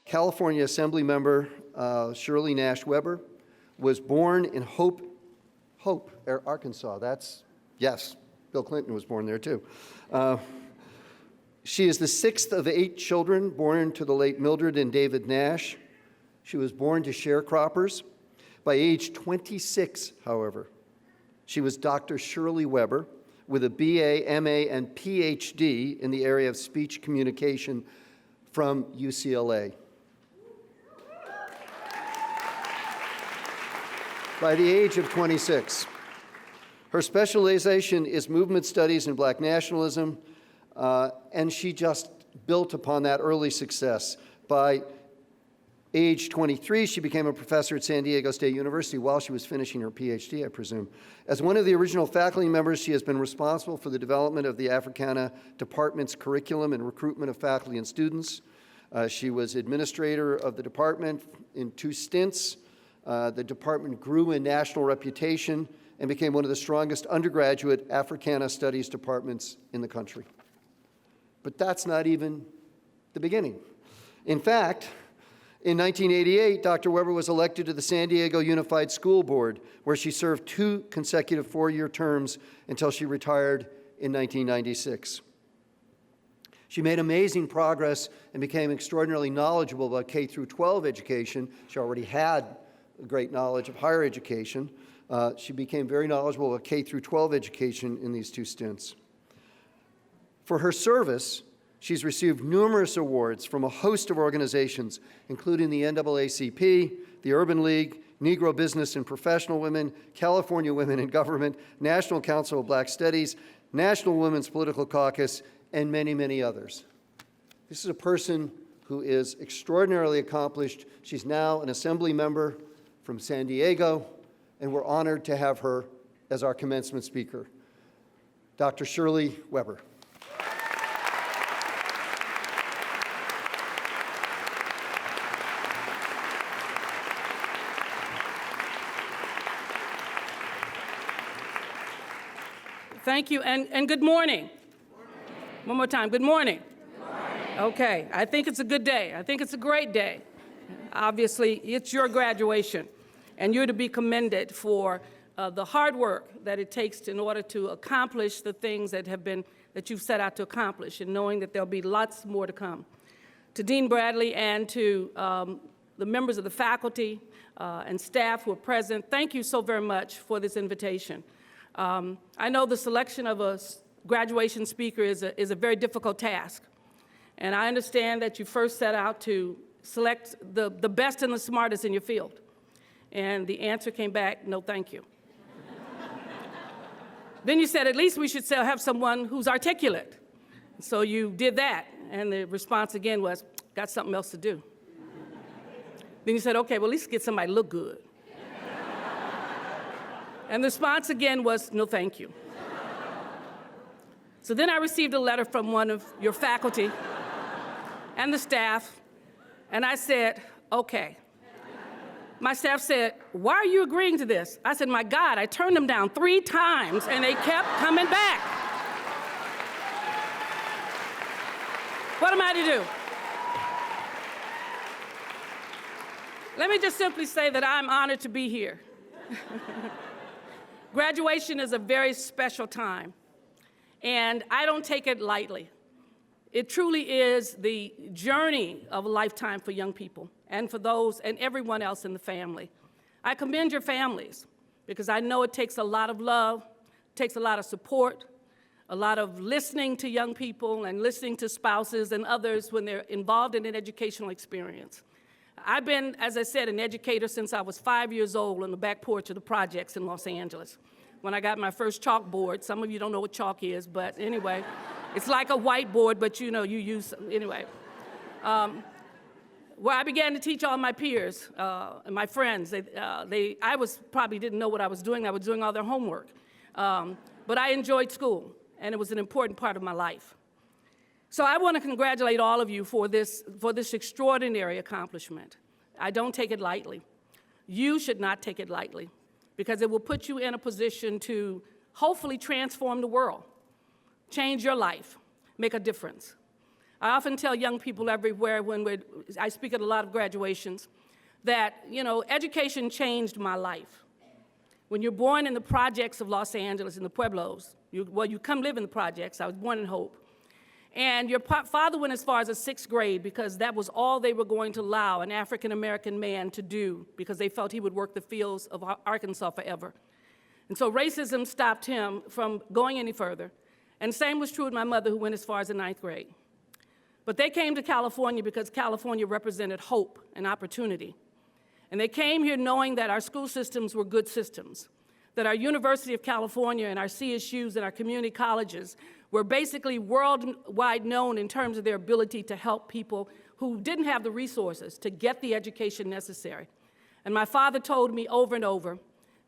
California Assemblymember Shirley Nash Weber was born in Hope, Arkansas. Yes, Bill Clinton was born there too. She is the sixth of 8 children born to the late Mildred and David Nash. She was born to sharecroppers. By age 26, however, she was Dr. Shirley Weber with a BA, MA, and PhD in the area of speech communication from UCLA. By the age of 26. Her specialization is movement studies and Black nationalism, and she just built upon that early success. By age 23, she became a professor at San Diego State University while she was finishing her PhD, I presume. As one of the original faculty members, she has been responsible for the development of the Africana Department's curriculum and recruitment of faculty and students. She was administrator of the department in 2 stints. The department grew in national reputation and became one of the strongest undergraduate Africana studies departments in the country. But that's not even the beginning. In fact, in 1988, Dr. Weber was elected to the San Diego Unified School Board, where she served 2 consecutive 4-year terms until she retired in 1996. She made amazing progress and became extraordinarily knowledgeable about K-12 education. She already had great knowledge of higher education. She became very knowledgeable about K-12 education in these 2 stints. For her service, she's received numerous awards from a host of organizations, including the NAACP, the Urban League, Negro Business and Professional Women, California Women in Government, National Council of Black Studies, National Women's Political Caucus, and many, many others. This is a person who is extraordinarily accomplished. She's now an Assembly member from San Diego, and we're honored to have her as our commencement speaker. Dr. Shirley Weber. Thank you, and good morning. One more time, good morning. Good morning. Okay, I think it's a good day. I think it's a great day. Obviously, it's your graduation, and you're to be commended for the hard work that it takes in order to accomplish the things that you've set out to accomplish, and knowing that there'll be lots more to come. To Dean Bradley and to the members of the faculty and staff who are present, thank you so very much for this invitation. I know the selection of a graduation speaker is a very difficult task, and I understand that you first set out to select the best and the smartest in your field, and the answer came back, no thank you. Then you said, at least we should have someone who's articulate. So you did that, and the response again was, got something else to do. Then you said, okay, well, at least get somebody to look good. And the response again was, no thank you. So then I received a letter from one of your faculty and the staff, and I said, okay. My staff said, why are you agreeing to this? I said, my God, I turned them down 3 times, and they kept coming back. What am I to do? Let me just simply say that I'm honored to be here. Graduation is a very special time, and I don't take it lightly. It truly is the journey of a lifetime for young people and for those and everyone else in the family. I commend your families because I know it takes a lot of love, takes a lot of support, a lot of listening to young people and listening to spouses and others when they're involved in an educational experience. I've been, as I said, an educator since I was 5 years old on the back porch of the projects in Los Angeles. When I got my first chalkboard, some of you don't know what chalk is, but anyway, it's like a whiteboard, but you know, you use, anyway. Where I began to teach all my peers and my friends. I probably didn't know what I was doing all their homework. But I enjoyed school, and it was an important part of my life. So I want to congratulate all of you for this extraordinary accomplishment. I don't take it lightly. You should not take it lightly, because it will put you in a position to hopefully transform the world, change your life, make a difference. I often tell young people everywhere I speak at a lot of graduations that, education changed my life. When you're born in the projects of Los Angeles, in the Pueblos, you come live in the projects. I was born in Hope. And your father went as far as the 6th grade because that was all they were going to allow an African-American man to do because they felt he would work the fields of Arkansas forever. And so racism stopped him from going any further. And the same was true with my mother, who went as far as the 9th grade. But they came to California because California represented hope and opportunity. And they came here knowing that our school systems were good systems, that our University of California and our CSUs and our community colleges were basically worldwide known in terms of their ability to help people who didn't have the resources to get the education necessary. And my father told me over and over,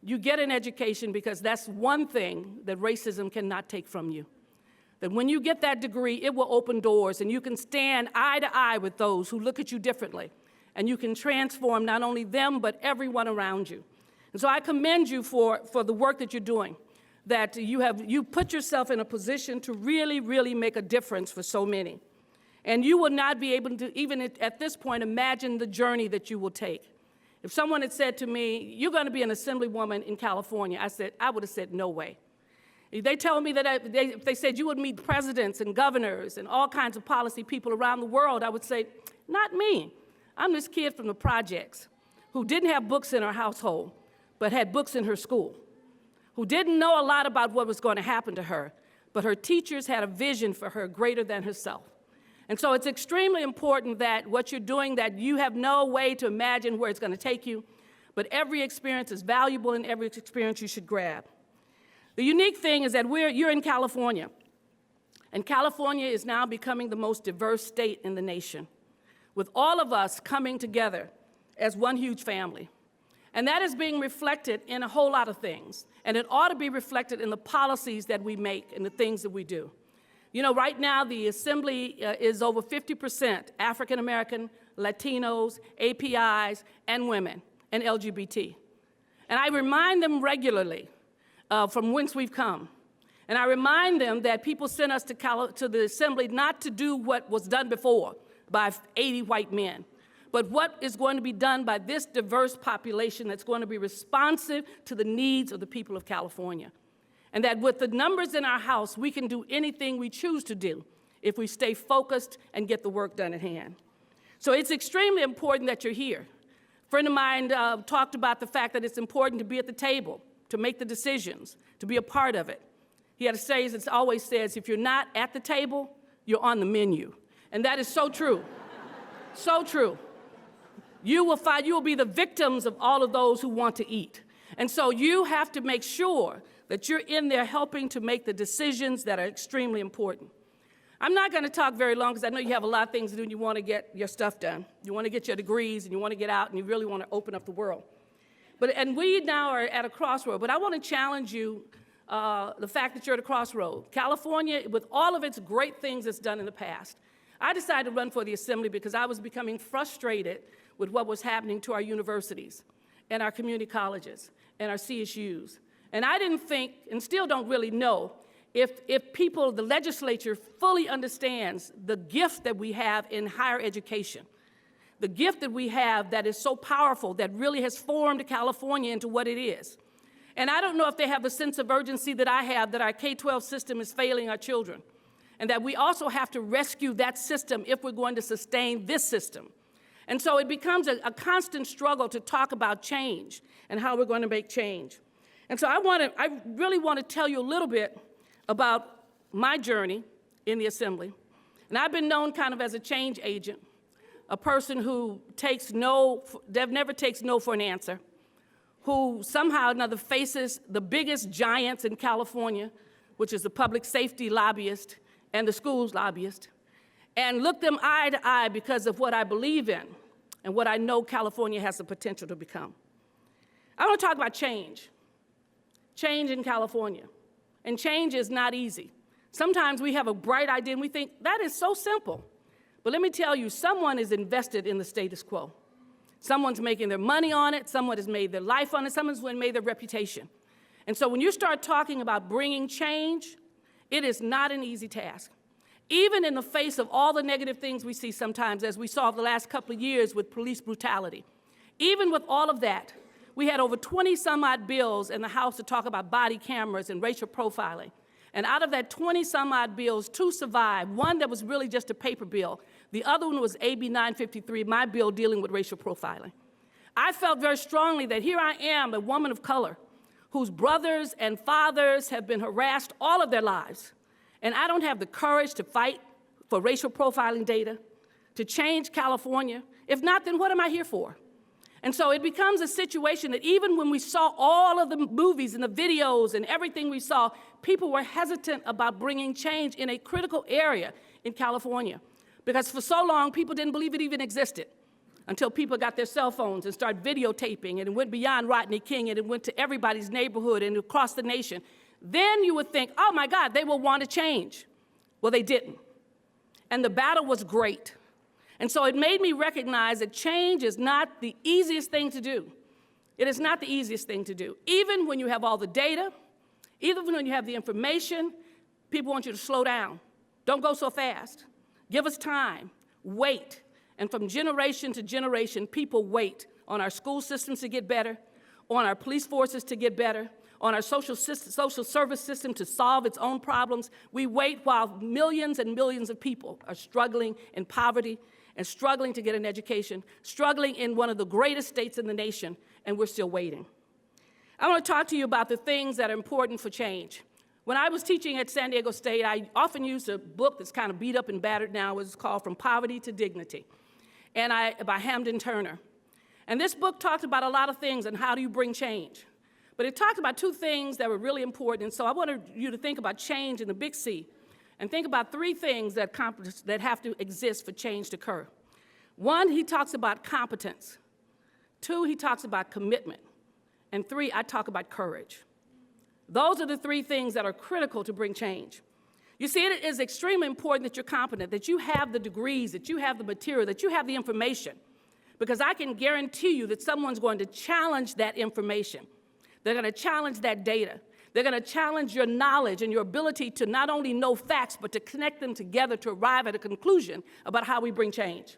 you get an education because that's one thing that racism cannot take from you. That when you get that degree, it will open doors and you can stand eye to eye with those who look at you differently. And you can transform not only them, but everyone around you. And so I commend you for the work that you're doing, that you put yourself in a position to really, really make a difference for so many. And you will not be able to, even at this point, imagine the journey that you will take. If someone had said to me, you're going to be an assemblywoman in California, I would have said, no way. If they tell me that if they said you would meet presidents and governors and all kinds of policy people around the world, I would say, not me. I'm this kid from the projects who didn't have books in her household, but had books in her school, who didn't know a lot about what was going to happen to her, but her teachers had a vision for her greater than herself. And so it's extremely important that what you're doing, that you have no way to imagine where it's going to take you, but every experience is valuable and every experience you should grab. The unique thing is that you're in California, and California is now becoming the most diverse state in the nation, with all of us coming together as one huge family. And that is being reflected in a whole lot of things, and it ought to be reflected in the policies that we make and the things that we do. Right now, the Assembly is over 50% African American, Latinos, APIs, and women, and LGBT. And I remind them regularly from whence we've come. And I remind them that people sent us to the Assembly not to do what was done before by 80 white men, but what is going to be done by this diverse population that's going to be responsive to the needs of the people of California. And that with the numbers in our House, we can do anything we choose to do if we stay focused and get the work done at hand. So it's extremely important that you're here. A friend of mine talked about the fact that it's important to be at the table, to make the decisions, to be a part of it. He had a saying that always says, if you're not at the table, you're on the menu. And that is so true, so true. You will be the victims of all of those who want to eat. And so you have to make sure that you're in there helping to make the decisions that are extremely important. I'm not going to talk very long because I know you have a lot of things to do and you want to get your stuff done. You want to get your degrees and you want to get out and you really want to open up the world. And we now are at a crossroad, but I want to challenge you, the fact that you're at a crossroad. California, with all of its great things it's done in the past, I decided to run for the Assembly because I was becoming frustrated with what was happening to our universities and our community colleges and our CSUs. And I didn't think, and still don't really know, if people, the legislature fully understands the gift that we have in higher education, the gift that we have that is so powerful, that really has formed California into what it is. And I don't know if they have the sense of urgency that I have, that our K-12 system is failing our children, and that we also have to rescue that system if we're going to sustain this system. And so it becomes a constant struggle to talk about change and how we're going to make change. And so I really want to tell you a little bit about my journey in the Assembly. And I've been known kind of as a change agent, a person who never takes no for an answer, who somehow or another faces the biggest giants in California, which is the public safety lobbyist and the schools lobbyist, and look them eye to eye because of what I believe in and what I know California has the potential to become. I want to talk about change. Change in California. And change is not easy. Sometimes we have a bright idea and we think, that is so simple. But let me tell you, someone is invested in the status quo. Someone's making their money on it, someone has made their life on it, someone's made their reputation. And so when you start talking about bringing change, it is not an easy task. even in the face of all the negative things we see sometimes, as we saw the last couple of years with police brutality. Even with all of that, we had over 20-some-odd bills in the House to talk about body cameras and racial profiling. And out of that 20-some-odd bills, 2 survived. One that was really just a paper bill. The other one was AB 953, my bill dealing with racial profiling. I felt very strongly that here I am, a woman of color, whose brothers and fathers have been harassed all of their lives. And I don't have the courage to fight for racial profiling data, to change California. If not, then what am I here for? And so it becomes a situation that even when we saw all of the movies and the videos and everything we saw, people were hesitant about bringing change in a critical area in California. Because for so long, people didn't believe it even existed until people got their cell phones and started videotaping, and it went beyond Rodney King, and it went to everybody's neighborhood and across the nation. Then you would think, oh my God, they will want to change. Well, they didn't. And the battle was great. And so it made me recognize that change is not the easiest thing to do. It is not the easiest thing to do. Even when you have all the data, even when you have the information, people want you to slow down. Don't go so fast. Give us time. Wait. And from generation to generation, people wait on our school systems to get better, on our police forces to get better, on our social service system to solve its own problems. We wait while millions and millions of people are struggling in poverty and struggling to get an education, struggling in one of the greatest states in the nation, and we're still waiting. I want to talk to you about the things that are important for change. When I was teaching at San Diego State, I often used a book that's kind of beat up and battered now. It's called From Poverty to Dignity, and by Hamden Turner. And this book talked about a lot of things and how do you bring change. But it talked about 2 things that were really important, and so I wanted you to think about change in the big C, and think about 3 things that have to exist for change to occur. 1, he talks about competence. 2, he talks about commitment. And 3, I talk about courage. Those are the 3 things that are critical to bring change. You see, it is extremely important that you're competent, that you have the degrees, that you have the material, that you have the information, because I can guarantee you that someone's going to challenge that information. They're going to challenge that data. They're going to challenge your knowledge and your ability to not only know facts, but to connect them together to arrive at a conclusion about how we bring change.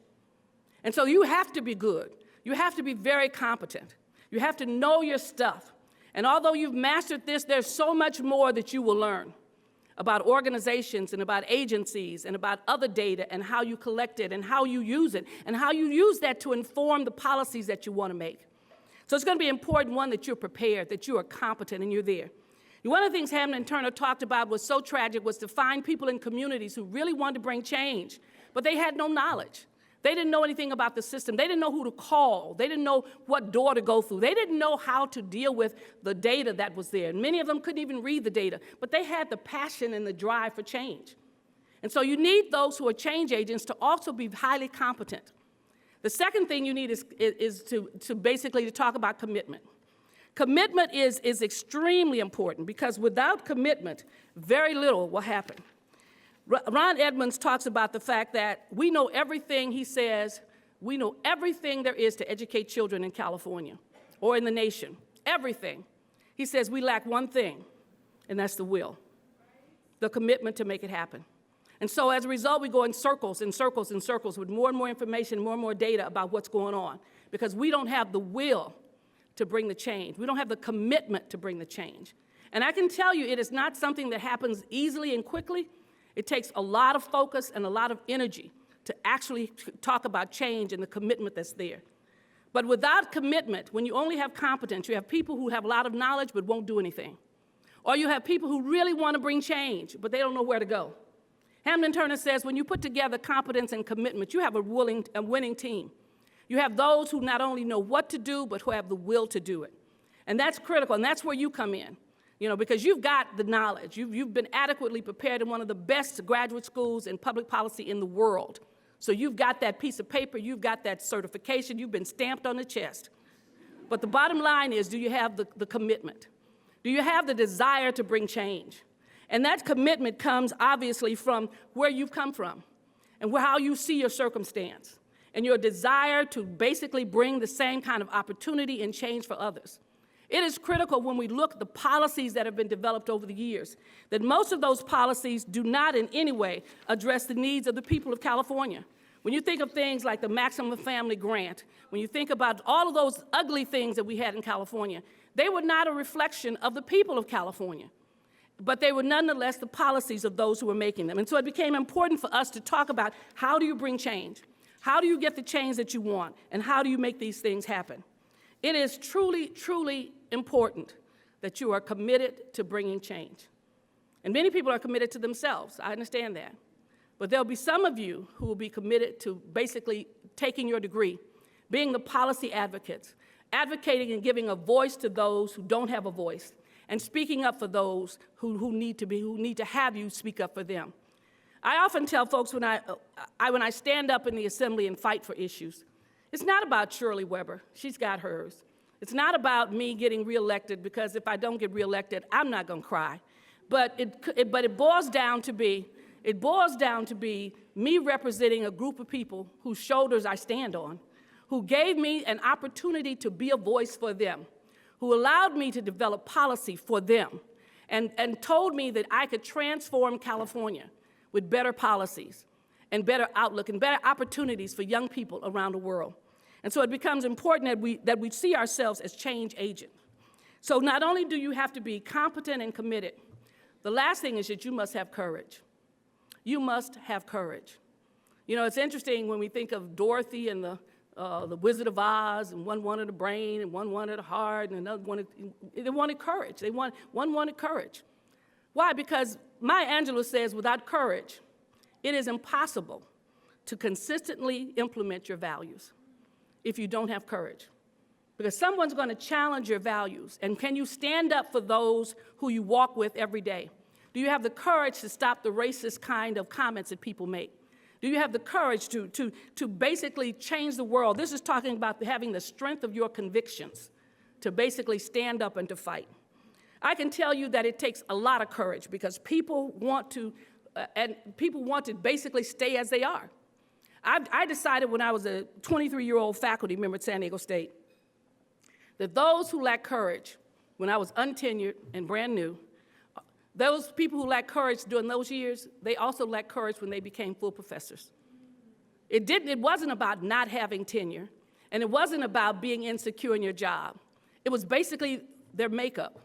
And so you have to be good. You have to be very competent. You have to know your stuff. And although you've mastered this, there's so much more that you will learn about organizations and about agencies and about other data and how you collect it and how you use it and how you use that to inform the policies that you want to make. So it's going to be important, 1, that you're prepared, that you are competent and you're there. One of the things Hamden Turner talked about was so tragic was to find people in communities who really wanted to bring change, but they had no knowledge. They didn't know anything about the system. They didn't know who to call. They didn't know what door to go through. They didn't know how to deal with the data that was there. And many of them couldn't even read the data, but they had the passion and the drive for change. And so you need those who are change agents to also be highly competent. The second thing you need is to basically talk about commitment. Commitment is extremely important because without commitment, very little will happen. Ron Edmonds talks about the fact that we know everything, he says, we know everything there is to educate children in California or in the nation, everything. He says we lack one thing, and that's the will, the commitment to make it happen. And so as a result, we go in circles and circles and circles with more and more information, more and more data about what's going on because we don't have the will to bring the change. We don't have the commitment to bring the change. And I can tell you it is not something that happens easily and quickly. It takes a lot of focus and a lot of energy to actually talk about change and the commitment that's there. But without commitment, when you only have competence, you have people who have a lot of knowledge but won't do anything. Or you have people who really want to bring change, but they don't know where to go. Hamden Turner says when you put together competence and commitment, you have a winning team. You have those who not only know what to do, but who have the will to do it. And that's critical, and that's where you come in. Because you've got the knowledge. You've been adequately prepared in one of the best graduate schools in public policy in the world. So you've got that piece of paper, you've got that certification, you've been stamped on the chest. But the bottom line is, do you have the commitment? Do you have the desire to bring change? And that commitment comes obviously from where you've come from and how you see your circumstance and your desire to basically bring the same kind of opportunity and change for others. It is critical when we look at the policies that have been developed over the years, that most of those policies do not in any way address the needs of the people of California. When you think of things like the maximum family grant, when you think about all of those ugly things that we had in California, they were not a reflection of the people of California, but they were nonetheless the policies of those who were making them. And so it became important for us to talk about how do you bring change? How do you get the change that you want? And how do you make these things happen? It is truly, truly important that you are committed to bringing change. And many people are committed to themselves. I understand that. But there'll be some of you who will be committed to basically taking your degree, being the policy advocates, advocating and giving a voice to those who don't have a voice, and speaking up for those who need to have you speak up for them. I often tell folks when I stand up in the Assembly and fight for issues, it's not about Shirley Weber. She's got hers. It's not about me getting reelected, because if I don't get reelected, I'm not going to cry. But it boils down to be me representing a group of people whose shoulders I stand on, who gave me an opportunity to be a voice for them, who allowed me to develop policy for them, and told me that I could transform California with better policies and better outlook and better opportunities for young people around the world. And so it becomes important that we see ourselves as change agents. So not only do you have to be competent and committed, the last thing is that you must have courage. You must have courage. You know, it's interesting when we think of Dorothy and the Wizard of Oz, and one wanted a brain, and one wanted a heart, and another wanted courage. One wanted courage. Why? Because Maya Angelou says, without courage, it is impossible to consistently implement your values if you don't have courage. Because someone's going to challenge your values, and can you stand up for those who you walk with every day? Do you have the courage to stop the racist kind of comments that people make? Do you have the courage to basically change the world? This is talking about having the strength of your convictions to basically stand up and to fight. I can tell you that it takes a lot of courage, because people want to basically stay as they are. I decided when I was a 23-year-old faculty member at San Diego State that those who lack courage, when I was untenured and brand new, those people who lacked courage during those years, they also lacked courage when they became full professors. It wasn't about not having tenure, and it wasn't about being insecure in your job. It was basically their makeup.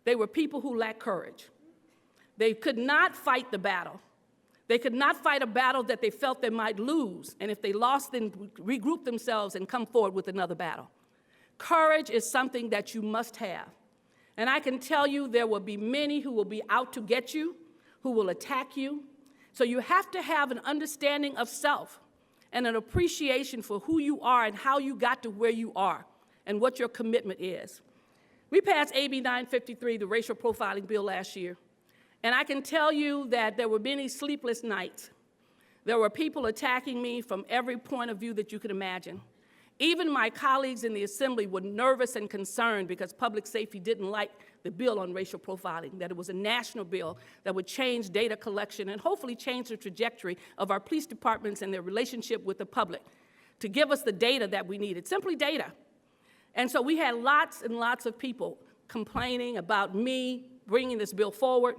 They were people who lacked courage. They could not fight the battle. They could not fight a battle that they felt they might lose, and if they lost, then regroup themselves and come forward with another battle. Courage is something that you must have. And I can tell you there will be many who will be out to get you, who will attack you. So you have to have an understanding of self and an appreciation for who you are and how you got to where you are and what your commitment is. We passed AB 953, the racial profiling bill, last year. And I can tell you that there were many sleepless nights. There were people attacking me from every point of view that you could imagine. Even my colleagues in the Assembly were nervous and concerned because public safety didn't like the bill on racial profiling, that it was a national bill that would change data collection and hopefully change the trajectory of our police departments and their relationship with the public to give us the data that we needed, simply data. And so we had lots and lots of people complaining about me bringing this bill forward.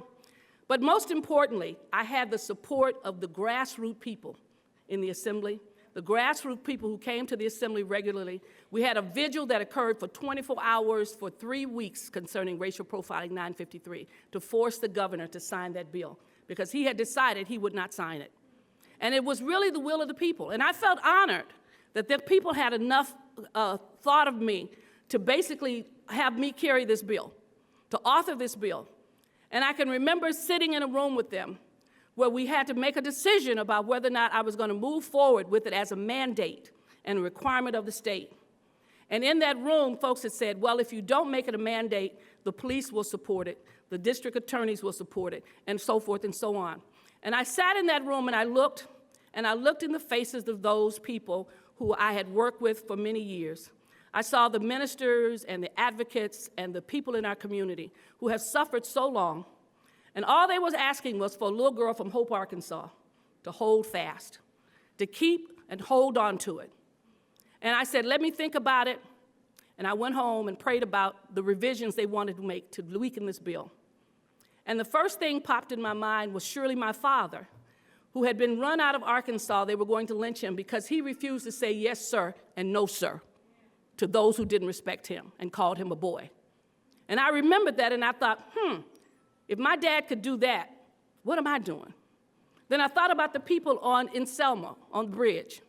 But most importantly, I had the support of the grassroots people in the Assembly, the grassroots people who came to the Assembly regularly. We had a vigil that occurred for 24 hours for 3 weeks concerning racial profiling 953 to force the governor to sign that bill because he had decided he would not sign it. And it was really the will of the people. And I felt honored that the people had enough thought of me to basically have me carry this bill, to author this bill. And I can remember sitting in a room with them where we had to make a decision about whether or not I was going to move forward with it as a mandate and a requirement of the state. And in that room, folks had said, well, if you don't make it a mandate, the police will support it, the district attorneys will support it, and so forth and so on. And I sat in that room and I looked in the faces of those people who I had worked with for many years. I saw the ministers and the advocates and the people in our community who have suffered so long. And all they was asking was for a little girl from Hope, Arkansas, to hold fast, to keep and hold on to it. And I said, let me think about it. and I went home and prayed about the revisions they wanted to make to weaken this bill. And the first thing popped in my mind was Shirley, my father, who had been run out of Arkansas. They were going to lynch him because he refused to say yes, sir, and no, sir, to those who didn't respect him and called him a boy. And I remembered that, and I thought, if my dad could do that, what am I doing? Then I thought about the people in Selma, on the bridge,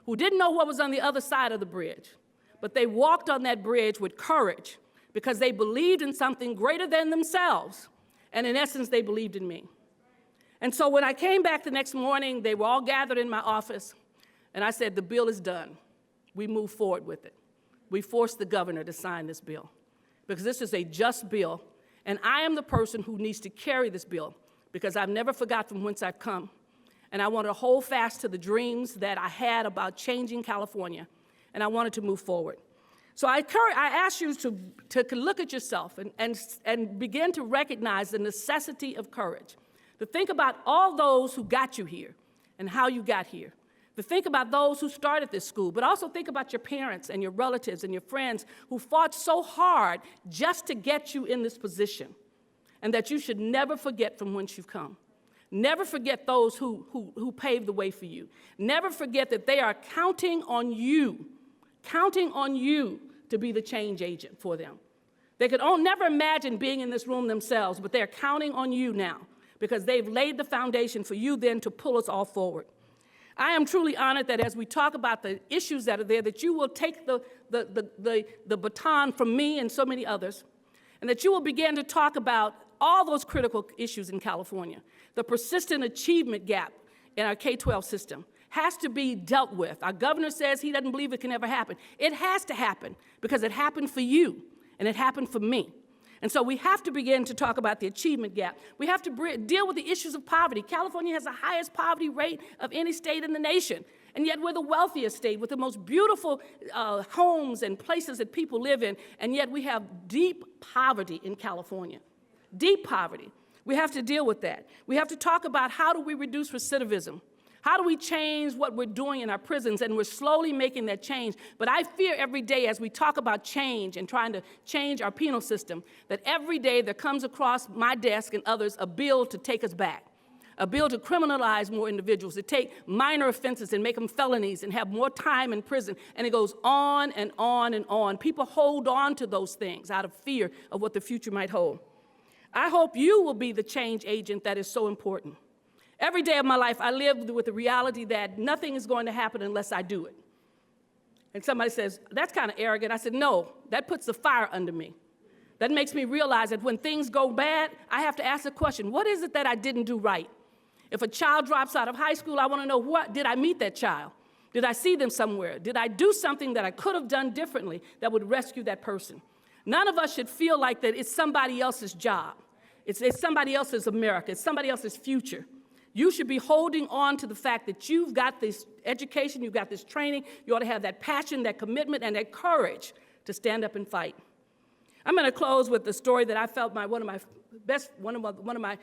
who didn't know what was on the other side of the bridge, but they walked on that bridge with courage because they believed in something greater than themselves, and in essence, they believed in me. And so when I came back the next morning, they were all gathered in my office, and I said, the bill is done. We move forward with it. We forced the governor to sign this bill because this is a just bill, and I am the person who needs to carry this bill because I've never forgot from whence I've come, and I wanted to hold fast to the dreams that I had about changing California, and I wanted to move forward. So I ask you to look at yourself and begin to recognize the necessity of courage, to think about all those who got you here and how you got here, to think about those who started this school, but also think about your parents and your relatives and your friends who fought so hard just to get you in this position, and that you should never forget from whence you've come. Never forget those who paved the way for you. Never forget that they are counting on you to be the change agent for them. They could never imagine being in this room themselves, but they're counting on you now because they've laid the foundation for you then to pull us all forward. I am truly honored that as we talk about the issues that are there, that you will take the baton from me and so many others, and that you will begin to talk about all those critical issues in California. The persistent achievement gap in our K-12 system has to be dealt with. Our governor says he doesn't believe it can ever happen. It has to happen because it happened for you and it happened for me. And so we have to begin to talk about the achievement gap. We have to deal with the issues of poverty. California has the highest poverty rate of any state in the nation, and yet we're the wealthiest state with the most beautiful homes and places that people live in, and yet we have deep poverty in California. Deep poverty. We have to deal with that. We have to talk about how do we reduce recidivism. How do we change what we're doing in our prisons? And we're slowly making that change. But I fear every day as we talk about change and trying to change our penal system, that every day there comes across my desk and others a bill to take us back, a bill to criminalize more individuals, to take minor offenses and make them felonies and have more time in prison. And it goes on and on and on. People hold on to those things out of fear of what the future might hold. I hope you will be the change agent that is so important. Every day of my life, I live with the reality that nothing is going to happen unless I do it. And somebody says, that's kind of arrogant. I said, no, that puts the fire under me. That makes me realize that when things go bad, I have to ask the question, what is it that I didn't do right? If a child drops out of high school, I want to know, did I meet that child? Did I see them somewhere? Did I do something that I could have done differently that would rescue that person? None of us should feel like that it's somebody else's job. It's somebody else's America. It's somebody else's future. You should be holding on to the fact that you've got this education, you've got this training, you ought to have that passion, that commitment, and that courage to stand up and fight. I'm going to close with the story that I felt one of my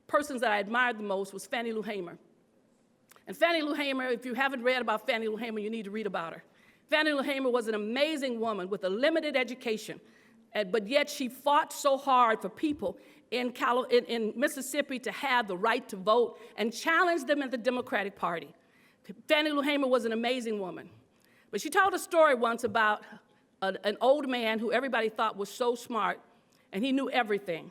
persons that I admired the most was Fannie Lou Hamer. And Fannie Lou Hamer, if you haven't read about Fannie Lou Hamer, you need to read about her. Fannie Lou Hamer was an amazing woman with a limited education, but yet she fought so hard for people in Mississippi to have the right to vote and challenged them in the Democratic Party. Fannie Lou Hamer was an amazing woman. But she told a story once about an old man who everybody thought was so smart, and he knew everything.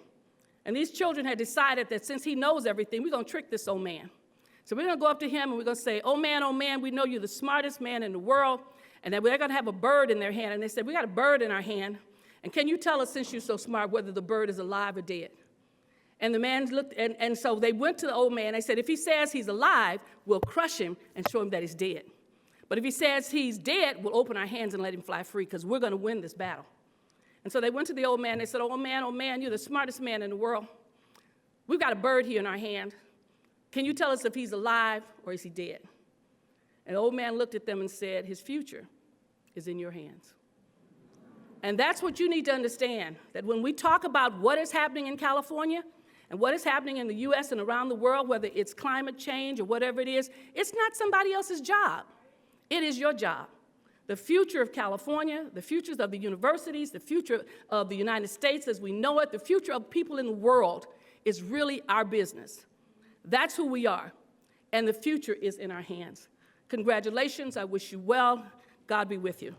And these children had decided that since he knows everything, we're going to trick this old man. So we're going to go up to him and we're going to say, oh man, we know you're the smartest man in the world. And then they're going to have a bird in their hand. And they said, we got a bird in our hand. And can you tell us, since you're so smart, whether the bird is alive or dead? And the man looked, and so they went to the old man. They said, if he says he's alive, we'll crush him and show him that he's dead. But if he says he's dead, we'll open our hands and let him fly free because we're going to win this battle. And so they went to the old man. They said, oh man, you're the smartest man in the world. We've got a bird here in our hand. Can you tell us if he's alive or is he dead? And the old man looked at them and said, his future is in your hands. And that's what you need to understand, that when we talk about what is happening in California and what is happening in the U.S. and around the world, whether it's climate change or whatever it is, it's not somebody else's job. It is your job. The future of California, the futures of the universities, the future of the United States as we know it, the future of people in the world is really our business. That's who we are, and the future is in our hands. Congratulations. I wish you well. God be with you.